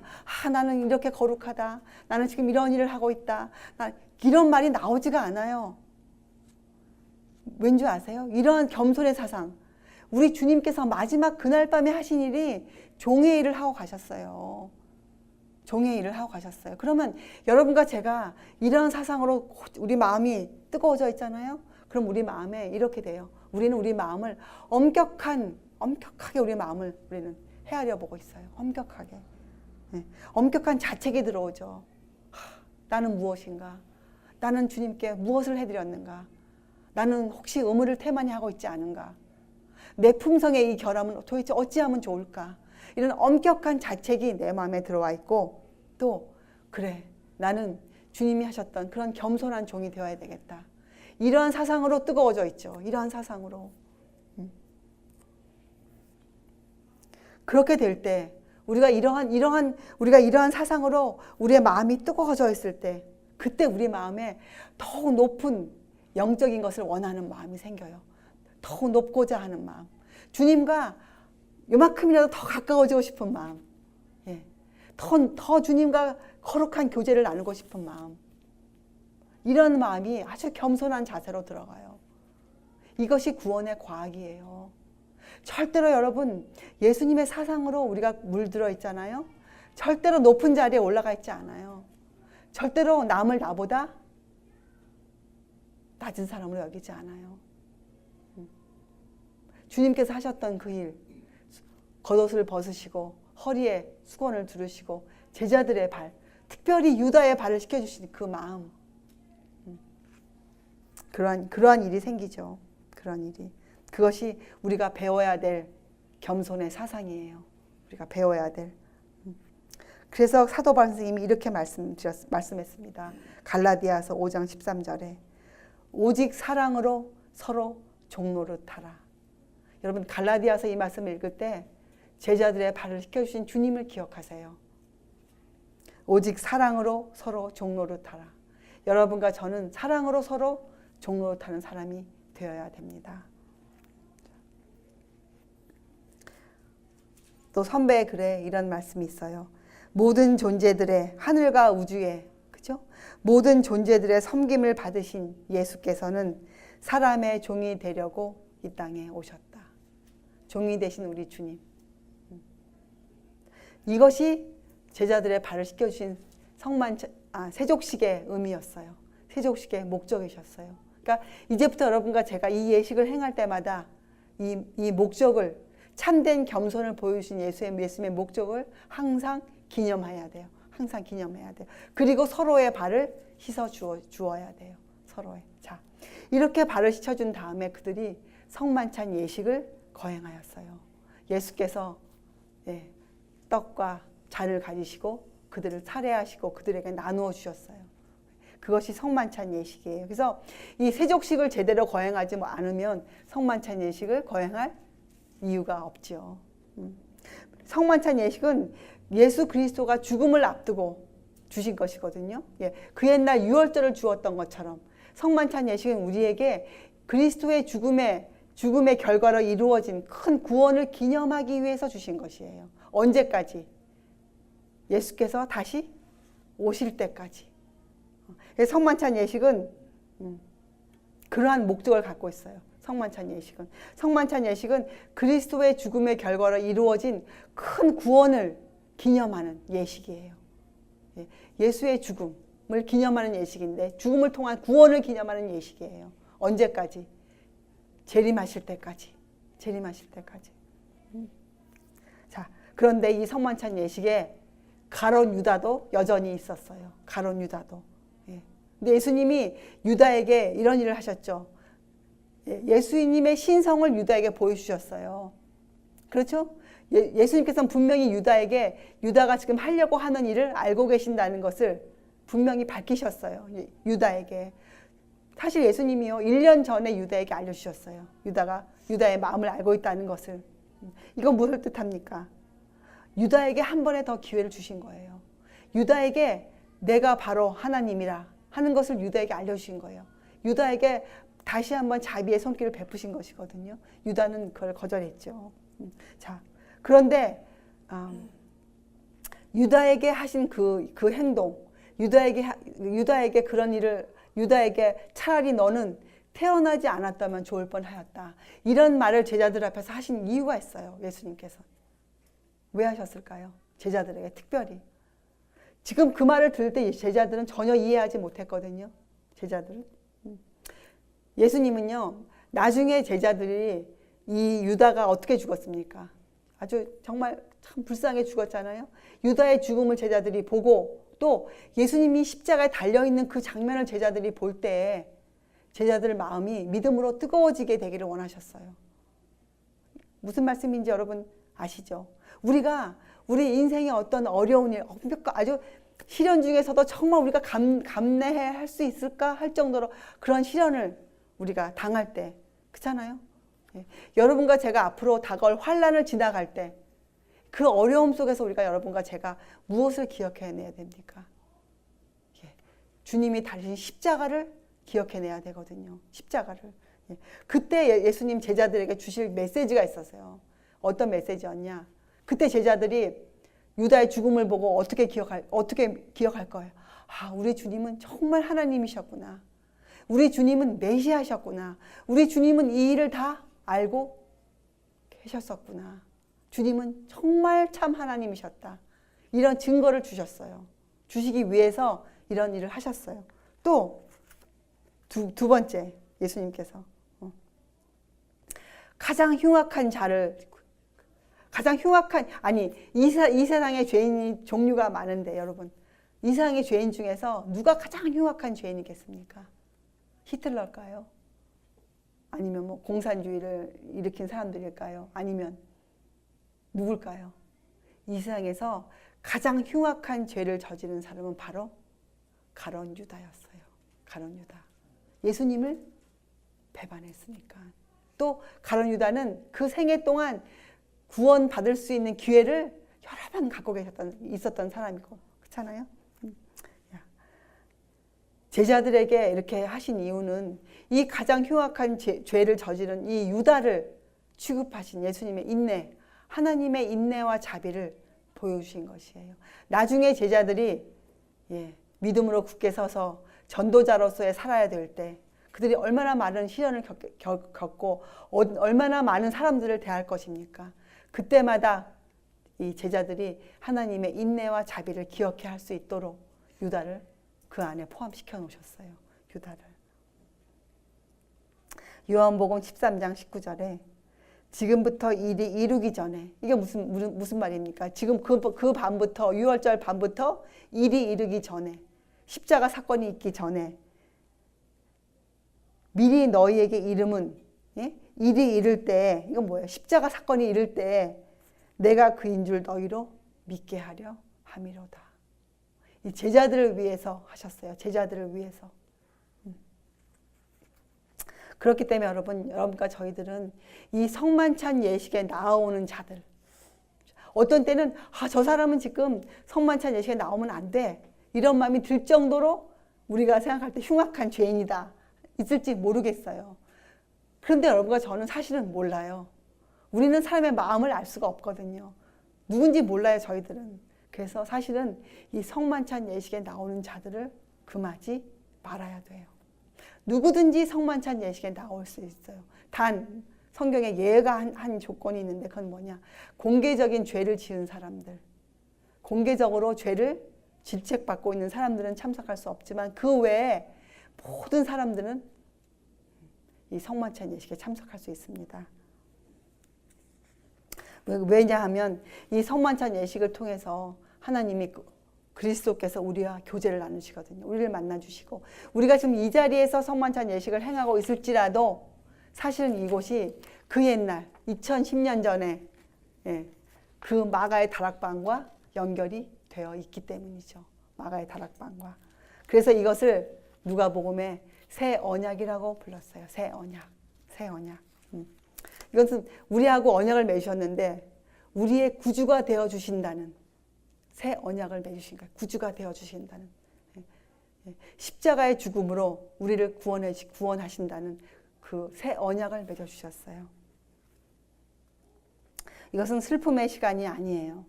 나는 이렇게 거룩하다. 나는 지금 이런 일을 하고 있다. 이런 말이 나오지가 않아요. 왠지 아세요? 이러한 겸손의 사상, 우리 주님께서 마지막 그날 밤에 하신 일이 종의 일을 하고 가셨어요. 종의 일을 하고 가셨어요. 그러면 여러분과 제가 이런 사상으로 우리 마음이 뜨거워져 있잖아요. 그럼 우리 마음에 이렇게 돼요. 우리는 우리 마음을 엄격하게 우리 마음을 우리는 헤아려 보고 있어요. 엄격하게. 네. 엄격한 자책이 들어오죠. 나는 무엇인가? 나는 주님께 무엇을 해드렸는가? 나는 혹시 의무를 태만히 하고 있지 않은가? 내 품성의 이 결함은 도대체 어찌하면 좋을까? 이런 엄격한 자책이 내 마음에 들어와 있고, 또 그래, 나는 주님이 하셨던 그런 겸손한 종이 되어야 되겠다. 이러한 사상으로 뜨거워져 있죠. 이러한 사상으로. 그렇게 될 때 우리가 이러한 사상으로 우리의 마음이 뜨거워져 있을 때, 그때 우리 마음에 더욱 높은 영적인 것을 원하는 마음이 생겨요. 더욱 높고자 하는 마음. 주님과 요만큼이라도 더 가까워지고 싶은 마음. 예. 더 주님과 거룩한 교제를 나누고 싶은 마음. 이런 마음이 아주 겸손한 자세로 들어가요. 이것이 구원의 과학이에요. 절대로 여러분, 예수님의 사상으로 우리가 물들어 있잖아요. 절대로 높은 자리에 올라가 있지 않아요. 절대로 남을 나보다 낮은 사람으로 여기지 않아요. 주님께서 하셨던 그 일, 겉옷을 벗으시고 허리에 수건을 두르시고 제자들의 발, 특별히 유다의 발을 씻겨주신 그 마음, 그러한 일이 생기죠. 그런 일이. 그것이 우리가 배워야 될 겸손의 사상이에요. 우리가 배워야 될. 그래서 사도 바울 선생님이 이렇게 말씀했습니다. 갈라디아서 5장 13절에 오직 사랑으로 서로 종노릇하라. 여러분, 갈라디아서 이 말씀을 읽을 때 제자들의 발을 씻겨주신 주님을 기억하세요. 오직 사랑으로 서로 종노릇하라. 여러분과 저는 사랑으로 서로 종노릇하는 사람이 되어야 됩니다. 또 선배의 글에 이런 말씀이 있어요. 모든 존재들의 하늘과 우주에 그죠? 모든 존재들의 섬김을 받으신 예수께서는 사람의 종이 되려고 이 땅에 오셨다. 종이 되신 우리 주님. 이것이 제자들의 발을 씻겨주신 세족식의 의미였어요. 세족식의 목적이셨어요. 그러니까 이제부터 여러분과 제가 이 예식을 행할 때마다 이 목적을, 참된 겸손을 보여주신 예수님의 목적을 항상 기념해야 돼요. 항상 기념해야 돼요. 그리고 서로의 발을 씻어 주어야 돼요. 서로의. 자, 이렇게 발을 씻어준 다음에 그들이 성만찬 예식을 거행하였어요. 예수께서 떡과 잔을 가지시고 그들을 살해하시고 그들에게 나누어 주셨어요. 그것이 성만찬 예식이에요. 그래서 이 세족식을 제대로 거행하지 않으면 성만찬 예식을 거행할 이유가 없지요. 성만찬 예식은 예수 그리스도가 죽음을 앞두고 주신 것이거든요. 그 옛날 유월절을 주었던 것처럼 성만찬 예식은 우리에게 그리스도의 죽음의 결과로 이루어진 큰 구원을 기념하기 위해서 주신 것이에요. 언제까지? 예수께서 다시 오실 때까지. 성만찬 예식은 그러한 목적을 갖고 있어요. 성만찬 예식은 그리스도의 죽음의 결과로 이루어진 큰 구원을 기념하는 예식이에요. 예수의 죽음을 기념하는 예식인데 죽음을 통한 구원을 기념하는 예식이에요. 언제까지? 재림하실 때까지. 자, 그런데 이 성만찬 예식에 가룟 유다도 여전히 있었어요. 가룟 유다도. 근데 예수님이 유다에게 이런 일을 하셨죠. 예수님의 신성을 유다에게 보여주셨어요. 그렇죠? 예수님께서는 분명히 유다가 지금 하려고 하는 일을 알고 계신다는 것을 분명히 밝히셨어요. 유다에게. 사실 예수님이요, 1년 전에 유다에게 알려주셨어요. 유다의 마음을 알고 있다는 것을. 이건 무엇을 뜻합니까? 유다에게 한 번에 더 기회를 주신 거예요. 유다에게 내가 바로 하나님이라 하는 것을 유다에게 알려주신 거예요. 유다에게 다시 한번 자비의 손길을 베푸신 것이거든요. 유다는 그걸 거절했죠. 자, 그런데 유다에게 하신 그 행동, 유다에게 그런 일을, 유다에게 차라리 너는 태어나지 않았다면 좋을 뻔하였다. 이런 말을 제자들 앞에서 하신 이유가 있어요. 예수님께서. 왜 하셨을까요? 제자들에게 특별히. 지금 그 말을 들을 때 제자들은 전혀 이해하지 못했거든요. 제자들은. 예수님은요, 나중에 제자들이 이 유다가 어떻게 죽었습니까? 아주 정말 참 불쌍하게 죽었잖아요. 유다의 죽음을 제자들이 보고 또 예수님이 십자가에 달려있는 그 장면을 제자들이 볼 때 제자들 마음이 믿음으로 뜨거워지게 되기를 원하셨어요. 무슨 말씀인지 여러분 아시죠? 우리 인생의 어떤 어려운 일, 아주 시련 중에서도 정말 우리가 감내할 수 있을까 할 정도로 그런 시련을 우리가 당할 때, 그렇잖아요? 여러분과 제가 앞으로 다가올 환난을 지나갈 때 그 어려움 속에서 여러분과 제가 무엇을 기억해내야 됩니까? 주님이 달리신 십자가를 기억해내야 되거든요. 십자가를. 그때 예수님 제자들에게 주실 메시지가 있었어요. 어떤 메시지였냐? 그때 제자들이 유다의 죽음을 보고 어떻게 기억할 거예요? 우리 주님은 정말 하나님이셨구나. 우리 주님은 메시아셨구나. 우리 주님은 이 일을 다 알고 계셨었구나. 주님은 정말 참 하나님이셨다. 이런 증거를 주셨어요. 주시기 위해서 이런 일을 하셨어요. 또 두 번째 예수님께서 이 세상에 죄인이 종류가 많은데 여러분, 이 세상의 죄인 중에서 누가 가장 흉악한 죄인이겠습니까? 히틀러일까요? 아니면 공산주의를 일으킨 사람들일까요? 아니면 누굴까요? 이 세상에서 가장 흉악한 죄를 저지른 사람은 바로 가룟 유다였어요. 가룟 유다. 예수님을 배반했으니까. 또 가룟 유다는 그 생애 동안 구원받을 수 있는 기회를 여러 번 갖고 있었던 사람이고, 그렇잖아요? 제자들에게 이렇게 하신 이유는 이 가장 흉악한 죄를 저지른 이 유다를 취급하신 예수님의 인내, 하나님의 인내와 자비를 보여주신 것이에요. 나중에 제자들이 믿음으로 굳게 서서 전도자로서의 살아야 될 때 그들이 얼마나 많은 시련을 겪고 얼마나 많은 사람들을 대할 것입니까? 그때마다 이 제자들이 하나님의 인내와 자비를 기억해 할 수 있도록 유다를 그 안에 포함시켜 놓으셨어요. 유다를. 요한복음 13장 19절에 지금부터 일이 이루기 전에, 이게 무슨 말입니까? 지금 그 밤부터, 6월절 밤부터 일이 이루기 전에, 십자가 사건이 있기 전에 미리 너희에게 이름은, 일이 이를 때, 이건 뭐예요? 십자가 사건이 이를 때 내가 그인 줄 너희로 믿게 하려 함이로다. 이 제자들을 위해서 하셨어요. 제자들을 위해서. 그렇기 때문에 여러분과 저희들은 이 성만찬 예식에 나오는 자들, 어떤 때는 저 사람은 지금 성만찬 예식에 나오면 안 돼, 이런 마음이 들 정도로 우리가 생각할 때 흉악한 죄인이다 있을지 모르겠어요. 그런데 여러분과 저는 사실은 몰라요. 우리는 사람의 마음을 알 수가 없거든요. 누군지 몰라요, 저희들은. 그래서 사실은 이 성만찬 예식에 나오는 자들을 금하지 말아야 돼요. 누구든지 성만찬 예식에 나올 수 있어요. 단 성경에 예외가 한 조건이 있는데 그건 뭐냐? 공개적인 죄를 지은 사람들, 공개적으로 죄를 질책받고 있는 사람들은 참석할 수 없지만 그 외에 모든 사람들은 이 성만찬 예식에 참석할 수 있습니다. 왜냐하면 이 성만찬 예식을 통해서 하나님이 그리스도께서 우리와 교제를 나누시거든요. 우리를 만나주시고, 우리가 지금 이 자리에서 성만찬 예식을 행하고 있을지라도 사실은 이곳이 그 옛날 2010년 전에 그 마가의 다락방과 연결이 되어 있기 때문이죠. 마가의 다락방과. 그래서 이것을 누가복음에 새 언약이라고 불렀어요. 새 언약. 새 언약. 이것은 우리하고 언약을 맺으셨는데 우리의 구주가 되어 주신다는, 새 언약을 맺으신 거예요. 구주가 되어 주신다는, 십자가의 죽음으로 우리를 구원하신다는 그 새 언약을 맺어 주셨어요. 이것은 슬픔의 시간이 아니에요.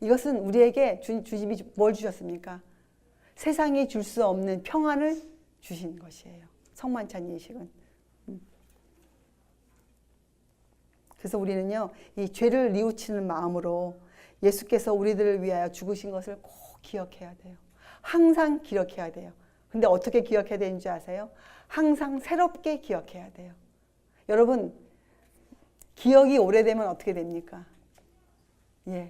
이것은 우리에게 주님이 뭘 주셨습니까? 세상이 줄 수 없는 평안을 주신 것이에요. 성만찬 예식은. 그래서 우리는요, 이 죄를 뉘우치는 마음으로 예수께서 우리들을 위하여 죽으신 것을 꼭 기억해야 돼요. 항상 기억해야 돼요. 근데 어떻게 기억해야 되는지 아세요? 항상 새롭게 기억해야 돼요. 여러분, 기억이 오래되면 어떻게 됩니까?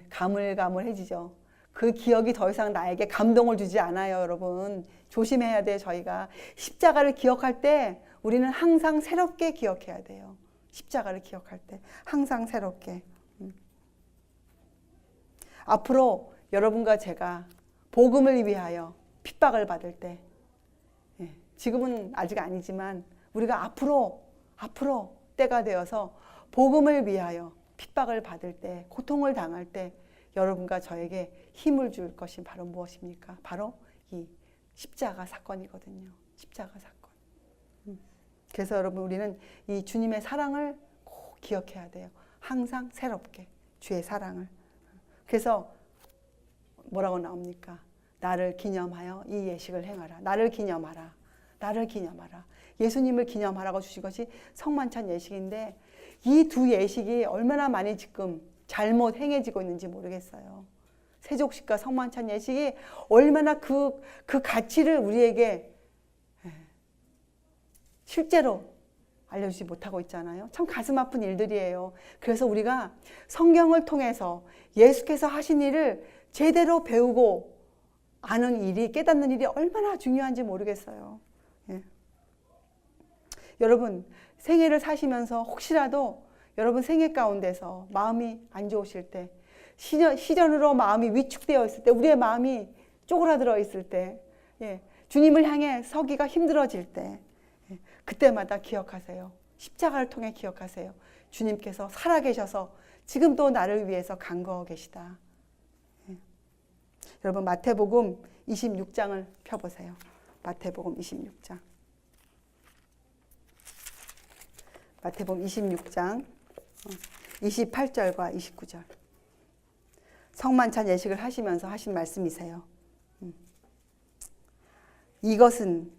가물가물해지죠. 그 기억이 더 이상 나에게 감동을 주지 않아요, 여러분. 조심해야 돼요, 저희가. 십자가를 기억할 때 우리는 항상 새롭게 기억해야 돼요. 십자가를 기억할 때 항상 새롭게. 앞으로 여러분과 제가 복음을 위하여 핍박을 받을 때, 지금은 아직 아니지만 우리가 앞으로 때가 되어서 복음을 위하여 핍박을 받을 때, 고통을 당할 때 여러분과 저에게 힘을 줄 것이 바로 무엇입니까? 바로 이 십자가 사건이거든요. 십자가 사건. 그래서 여러분, 우리는 이 주님의 사랑을 꼭 기억해야 돼요. 항상 새롭게 주의 사랑을. 그래서 뭐라고 나옵니까? 나를 기념하여 이 예식을 행하라. 나를 기념하라. 나를 기념하라. 예수님을 기념하라고 주신 것이 성만찬 예식인데 이 두 예식이 얼마나 많이 지금 잘못 행해지고 있는지 모르겠어요. 세족식과 성만찬 예식이 얼마나 그 가치를 우리에게 실제로 알려주지 못하고 있잖아요. 참 가슴 아픈 일들이에요. 그래서 우리가 성경을 통해서 예수께서 하신 일을 제대로 배우고 아는 일이, 깨닫는 일이 얼마나 중요한지 모르겠어요. 여러분, 생애를 사시면서 혹시라도 여러분 생애 가운데서 마음이 안 좋으실 때, 시련으로 마음이 위축되어 있을 때, 우리의 마음이 쪼그라들어 있을 때, 주님을 향해 서기가 힘들어질 때, 그때마다 기억하세요. 십자가를 통해 기억하세요. 주님께서 살아계셔서 지금도 나를 위해서 간구하고 계시다. 여러분, 마태복음 26장을 펴보세요. 마태복음 26장. 마태복음 26장 28절과 29절. 성만찬 예식을 하시면서 하신 말씀이세요. 이것은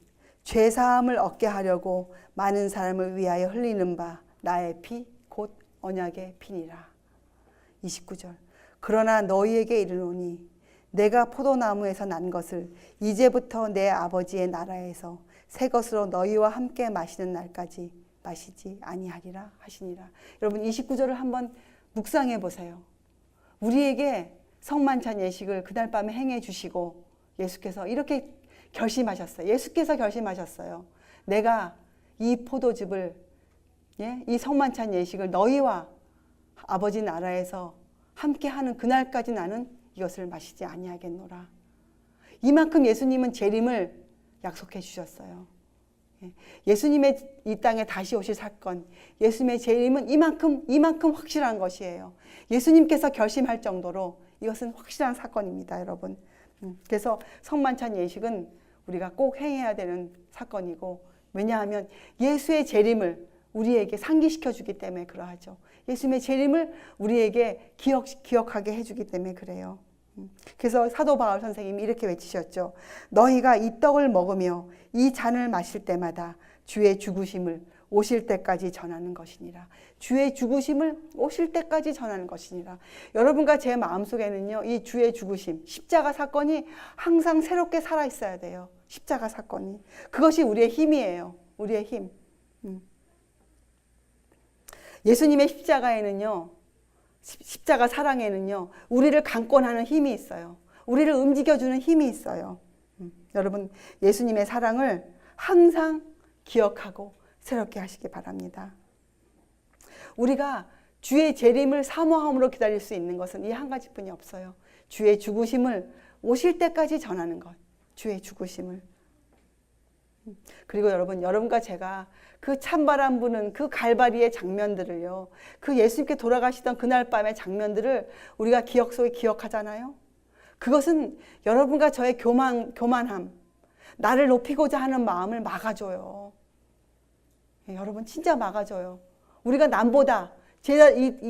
죄사함을 얻게 하려고 많은 사람을 위하여 흘리는 바 나의 피 곧 언약의 피니라. 29절. 그러나 너희에게 이르노니 내가 포도나무에서 난 것을 이제부터 내 아버지의 나라에서 새 것으로 너희와 함께 마시는 날까지 마시지 아니하리라 하시니라. 여러분 29절을 한번 묵상해 보세요. 우리에게 성만찬 예식을 그날 밤에 행해 주시고 예수께서 이렇게 결심하셨어요. 예수께서 결심하셨어요. 내가 이 포도즙을, 이 성만찬 예식을 너희와 아버지 나라에서 함께하는 그날까지 나는 이것을 마시지 아니하겠노라. 이만큼 예수님은 재림을 약속해 주셨어요. 예수님의 이 땅에 다시 오실 사건, 예수님의 재림은 이만큼 확실한 것이에요. 예수님께서 결심할 정도로 이것은 확실한 사건입니다, 여러분. 그래서 성만찬 예식은 우리가 꼭 행해야 되는 사건이고, 왜냐하면 예수의 재림을 우리에게 상기시켜 주기 때문에 그러하죠. 예수님의 재림을 우리에게 기억하게 해주기 때문에 그래요. 그래서 사도 바울 선생님이 이렇게 외치셨죠. 너희가 이 떡을 먹으며 이 잔을 마실 때마다 주의 죽으심을 오실 때까지 전하는 것이니라. 주의 죽으심을 오실 때까지 전하는 것이니라. 여러분과 제 마음속에는요, 이 주의 죽으심, 십자가 사건이 항상 새롭게 살아있어야 돼요. 십자가 사건이. 그것이 우리의 힘이에요. 우리의 힘. 예수님의 십자가에는요, 십자가 사랑에는요, 우리를 강권하는 힘이 있어요. 우리를 움직여주는 힘이 있어요. 여러분, 예수님의 사랑을 항상 기억하고 새롭게 하시기 바랍니다. 우리가 주의 재림을 사모함으로 기다릴 수 있는 것은 이 한 가지뿐이 없어요. 주의 죽으심을 오실 때까지 전하는 것. 주의 죽으심을. 그리고 여러분과 제가 그 찬바람 부는 그 갈바리의 장면들을요, 그 예수님께 돌아가시던 그날 밤의 장면들을 우리가 기억 속에 기억하잖아요. 그것은 여러분과 저의 교만함, 나를 높이고자 하는 마음을 막아줘요. 여러분 진짜 막아줘요. 우리가 남보다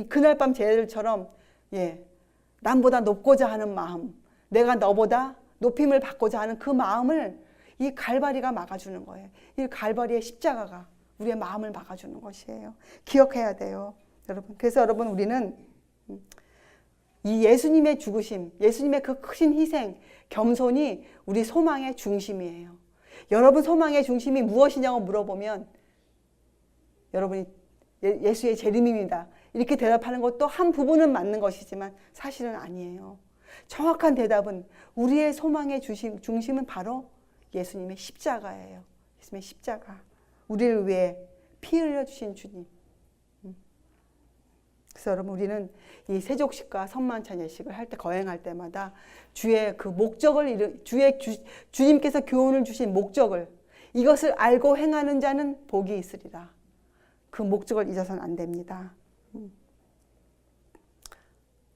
그날 밤 제자들처럼 남보다 높고자 하는 마음, 내가 너보다 높임을 받고자 하는 그 마음을 이 갈바리가 막아주는 거예요. 이 갈바리의 십자가가 우리의 마음을 막아주는 것이에요. 기억해야 돼요, 여러분. 그래서 여러분, 우리는 이 예수님의 죽으심, 예수님의 그 크신 희생, 겸손이 우리 소망의 중심이에요. 여러분 소망의 중심이 무엇이냐고 물어보면 여러분이 예수의 재림입니다, 이렇게 대답하는 것도 한 부분은 맞는 것이지만 사실은 아니에요. 정확한 대답은 우리의 소망의 중심은 바로 예수님의 십자가예요. 예수님의 십자가. 우리를 위해 피 흘려주신 주님. 그래서 여러분, 우리는 이 세족식과 성만찬 예식을 할 때, 거행할 때마다 주의 그 목적을, 주님께서 교훈을 주신 목적을, 이것을 알고 행하는 자는 복이 있으리라. 그 목적을 잊어서는 안 됩니다.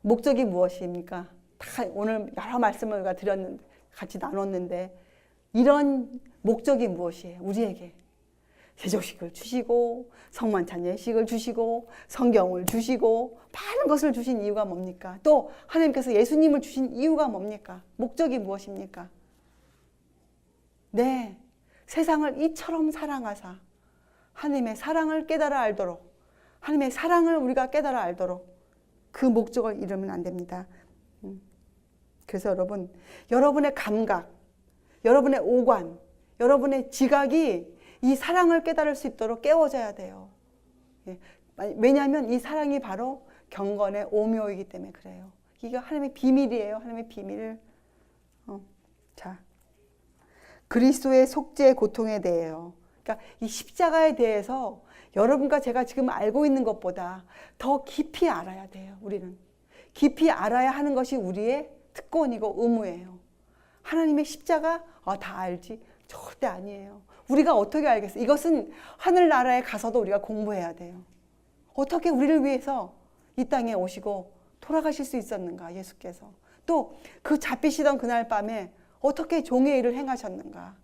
목적이 무엇입니까? 다 오늘 여러 말씀을 우리가 드렸는데, 같이 나눴는데, 이런 목적이 무엇이에요? 우리에게 세족식을 주시고 성만찬 예식을 주시고 성경을 주시고 많은 것을 주신 이유가 뭡니까? 또 하나님께서 예수님을 주신 이유가 뭡니까? 목적이 무엇입니까? 네, 세상을 이처럼 사랑하사 하나님의 사랑을 깨달아 알도록, 하나님의 사랑을 우리가 깨달아 알도록 그 목적을 잃으면 안 됩니다. 그래서 여러분, 여러분의 감각, 여러분의 오관, 여러분의 지각이 이 사랑을 깨달을 수 있도록 깨워져야 돼요. 왜냐하면 이 사랑이 바로 경건의 오묘이기 때문에 그래요. 이게 하나님의 비밀이에요. 하나님의 비밀. 자, 그리스도의 속죄 고통에 대해요. 그러니까 이 십자가에 대해서 여러분과 제가 지금 알고 있는 것보다 더 깊이 알아야 돼요. 우리는 깊이 알아야 하는 것이 우리의 특권이고 의무예요. 하나님의 십자가 다 알지? 절대 아니에요. 우리가 어떻게 알겠어요? 이것은 하늘나라에 가서도 우리가 공부해야 돼요. 어떻게 우리를 위해서 이 땅에 오시고 돌아가실 수 있었는가, 예수께서. 또 그 잡히시던 그날 밤에 어떻게 종의 일을 행하셨는가.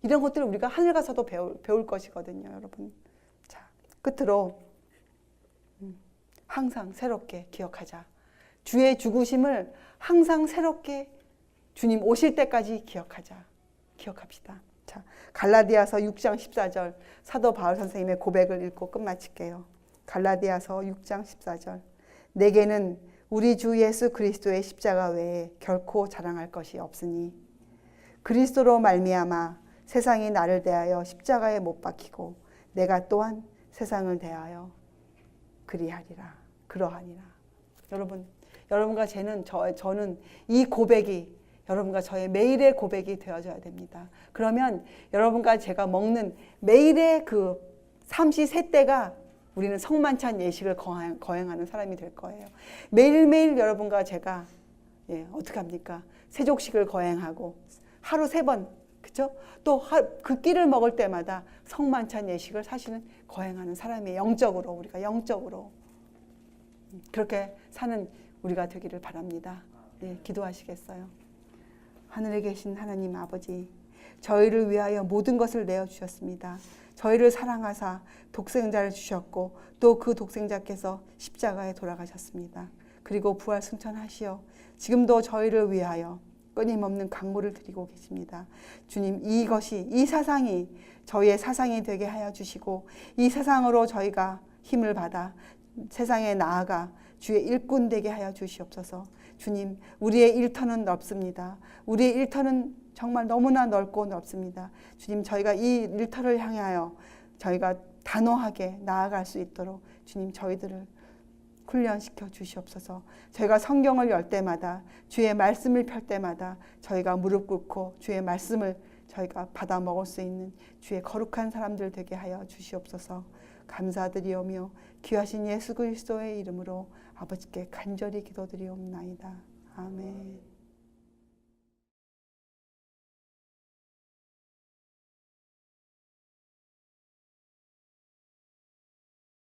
이런 것들을 우리가 하늘 가서도 배울 것이거든요, 여러분. 자, 끝으로 항상 새롭게 기억하자. 주의 죽으심을 항상 새롭게 주님 오실 때까지 기억합시다. 자, 갈라디아서 6장 14절 사도 바울 선생님의 고백을 읽고 끝마칠게요. 갈라디아서 6장 14절. 내게는 우리 주 예수 그리스도의 십자가 외에 결코 자랑할 것이 없으니 그리스도로 말미암아 세상이 나를 대하여 십자가에 못 박히고 내가 또한 세상을 대하여 그러하니라. 여러분과 저는 이 고백이 여러분과 저의 매일의 고백이 되어져야 됩니다. 그러면 여러분과 제가 먹는 매일의 그 삼시세때가 우리는 성만찬 예식을 거행하는 사람이 될 거예요. 매일매일 여러분과 제가 어떻게 합니까? 세족식을 거행하고 하루 3번, 그렇죠? 또 그 끼를 먹을 때마다 성만찬 예식을 사실은 거행하는 사람이에요. 우리가 영적으로 그렇게 사는 우리가 되기를 바랍니다. 기도하시겠어요? 하늘에 계신 하나님 아버지, 저희를 위하여 모든 것을 내어주셨습니다. 저희를 사랑하사 독생자를 주셨고 또 그 독생자께서 십자가에 돌아가셨습니다. 그리고 부활 승천하시어 지금도 저희를 위하여 끊임없는 간구를 드리고 계십니다. 주님, 이 사상이 저희의 사상이 되게 하여 주시고 이 사상으로 저희가 힘을 받아 세상에 나아가 주의 일꾼 되게 하여 주시옵소서. 주님, 우리의 일터는 넓습니다. 우리의 일터는 정말 너무나 넓고 넓습니다. 주님, 저희가 이 일터를 향하여 저희가 단호하게 나아갈 수 있도록 주님 저희들을 훈련시켜 주시옵소서. 저희가 성경을 열 때마다 주의 말씀을 펼 때마다 저희가 무릎 꿇고 주의 말씀을 저희가 받아 먹을 수 있는 주의 거룩한 사람들 되게 하여 주시옵소서. 감사드리오며 귀하신 예수 그리스도의 이름으로 아버지께 간절히 기도드리옵나이다. 아멘.